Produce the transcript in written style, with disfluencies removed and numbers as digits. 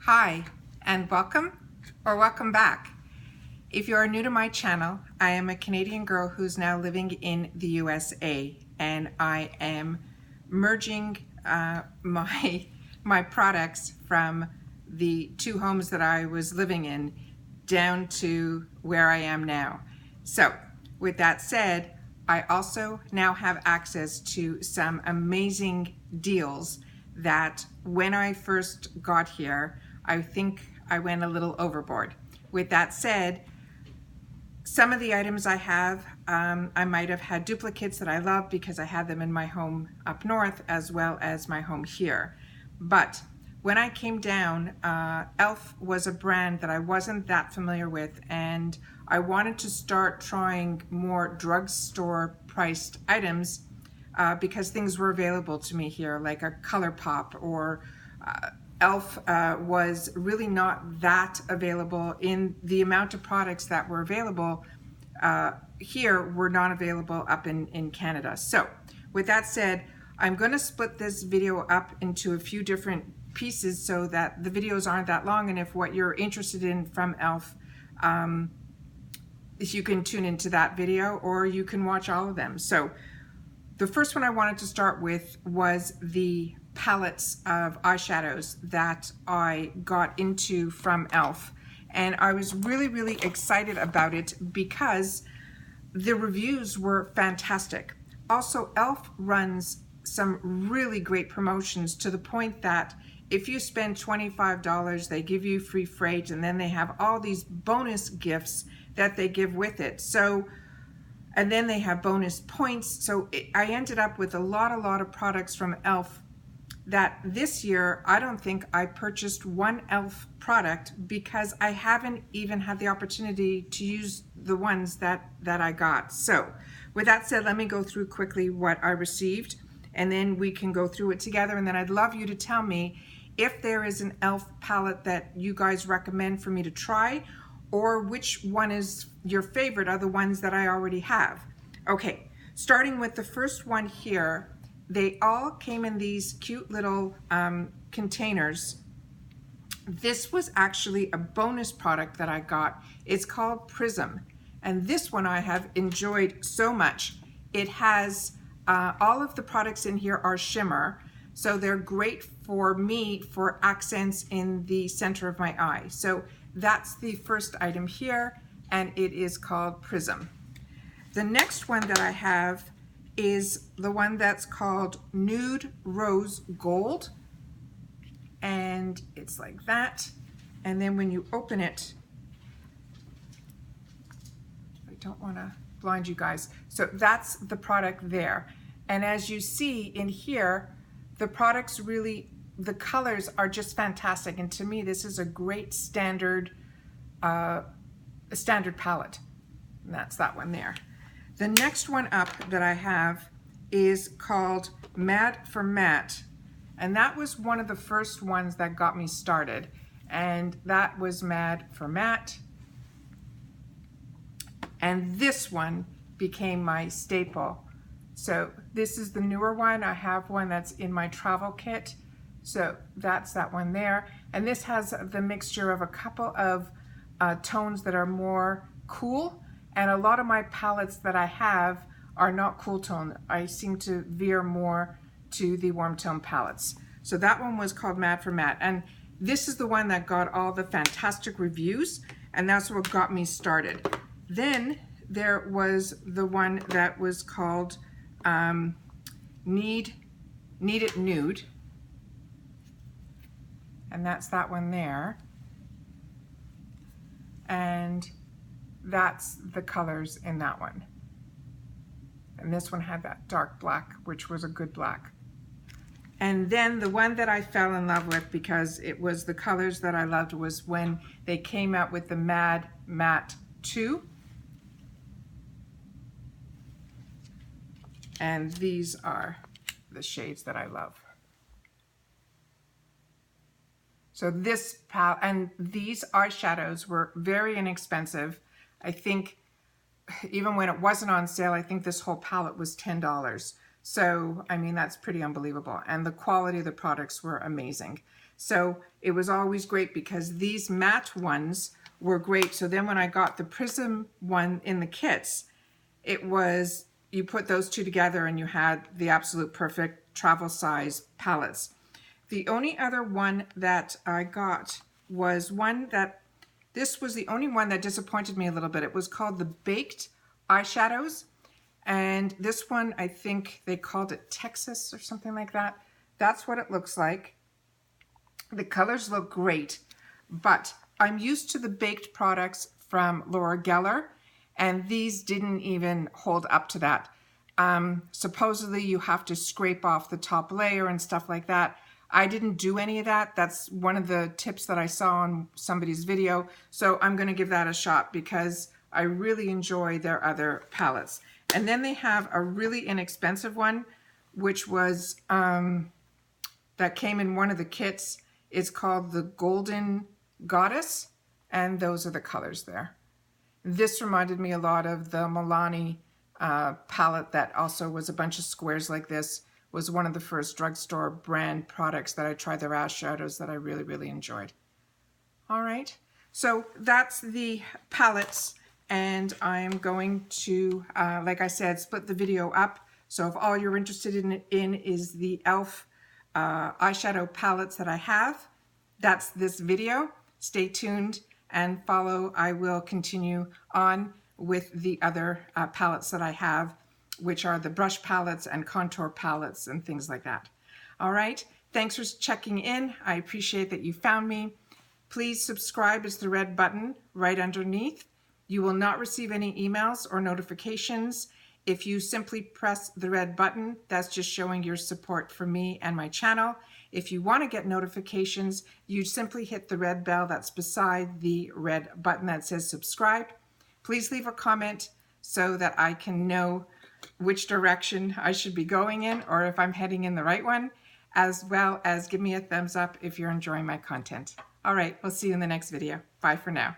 Hi, and welcome or welcome back. If you are new to my channel, I am a Canadian girl who's now living in the USA, and I am merging my products from the two homes that I was living in down to where I am now. So with that said, I also now have access to some amazing deals that when I first got here, I think I went a little overboard. With that said, some of the items I have, I might have had duplicates that I love because I had them in my home up north as well as my home here. But when I came down, ELF was a brand that I wasn't that familiar with, and I wanted to start trying more drugstore priced items because things were available to me here, like a ColourPop or ELF was really not that available in the amount of products that were available here were not available up in Canada. So with that said, I'm going to split this video up into a few different pieces so that the videos aren't that long, and if what you're interested in from ELF, if you can tune into that video or you can watch all of them. So the first one I wanted to start with was the palettes of eyeshadows that I got into from ELF, and I was really excited about it because the reviews were fantastic. Also, ELF runs some really great promotions to the point that if you spend $25, they give you free freight, and then they have all these bonus gifts that they give with it. So, and then they have bonus points. So I ended up with a lot of products from ELF that this year I don't think I purchased one ELF product because I haven't even had the opportunity to use the ones that I got. So with that said, let me go through quickly what I received, and then we can go through it together, and then I'd love you to tell me if there is an ELF palette that you guys recommend for me to try, or which one is your favorite of the ones that I already have. Okay, starting with the first one here, they all came in these cute little containers. This was actually a bonus product that I got. It's called Prism, and this one I have enjoyed so much. It has all of the products in here are shimmer, so they're great for me for accents in the center of my eye. So that's the first item here, and it is called Prism. The next one that I have is the one that's called Nude Rose Gold, and it's like that. And then when you open it, I don't want to blind you guys, so that's the product there. And as you see in here, the products really, the colors are just fantastic, and to me this is a great standard palette, and that's that one there. The next one up that I have is called Matte for Matte, and that was one of the first ones that got me started, and that was Matte for Matte. And this one became my staple. So this is the newer one. I have one that's in my travel kit, so that's that one there. And this has the mixture of a couple of tones that are more cool, and a lot of my palettes that I have are not cool tone. I seem to veer more to the warm tone palettes. So that one was called Matte for Matte, and this is the one that got all the fantastic reviews, and that's what got me started. Then there was the one that was called Need It Nude, and that's that one there, and that's the colors in that one. And this one had that dark black, which was a good black. And then the one that I fell in love with, because it was the colors that I loved, was when they came out with the Mad Matte 2. And these are the shades that I love. So this palette, and these eyeshadows were very inexpensive. I think even when it wasn't on sale, I think this whole palette was $10. So, I mean, that's pretty unbelievable. And the quality of the products were amazing. So it was always great because these matte ones were great. So then when I got the Prism one in the kits, it was, you put those two together and you had the absolute perfect travel size palettes. The only other one that I got was one that, this was the only one that disappointed me a little bit. It was called the Baked Eyeshadows. And this one, I think they called it Texas or something like that. That's what it looks like. The colors look great, but I'm used to the baked products from Laura Geller, and these didn't even hold up to that. Supposedly you have to scrape off the top layer and stuff like that. I didn't do any of that. That's one of the tips that I saw on somebody's video. So I'm going to give that a shot because I really enjoy their other palettes. And then they have a really inexpensive one, which was, that came in one of the kits. It's called the Golden Goddess, and those are the colors there. This reminded me a lot of the Milani palette that also was a bunch of squares like this. Was one of the first Drugstore brand products that I tried, their eyeshadows, that I really, really enjoyed. All right, so that's the palettes, and I'm going to, like I said, split the video up. So if all you're interested in is the e.l.f. Eyeshadow palettes that I have, that's this video. Stay tuned and follow. I will continue on with the other palettes that I have, which are the brush palettes and contour palettes and things like that. All right, thanks for checking in. I appreciate that you found me. Please subscribe. It's the red button right underneath. You will not receive any emails or notifications. If you simply press the red button, that's just showing your support for me and my channel. If you want to get notifications, you simply hit the red bell that's beside the red button that says subscribe. Please leave a comment so that I can know which direction I should be going in or if I'm heading in the right one, as well as give me a thumbs up if you're enjoying my content. All right, we'll see you in the next video. Bye for now.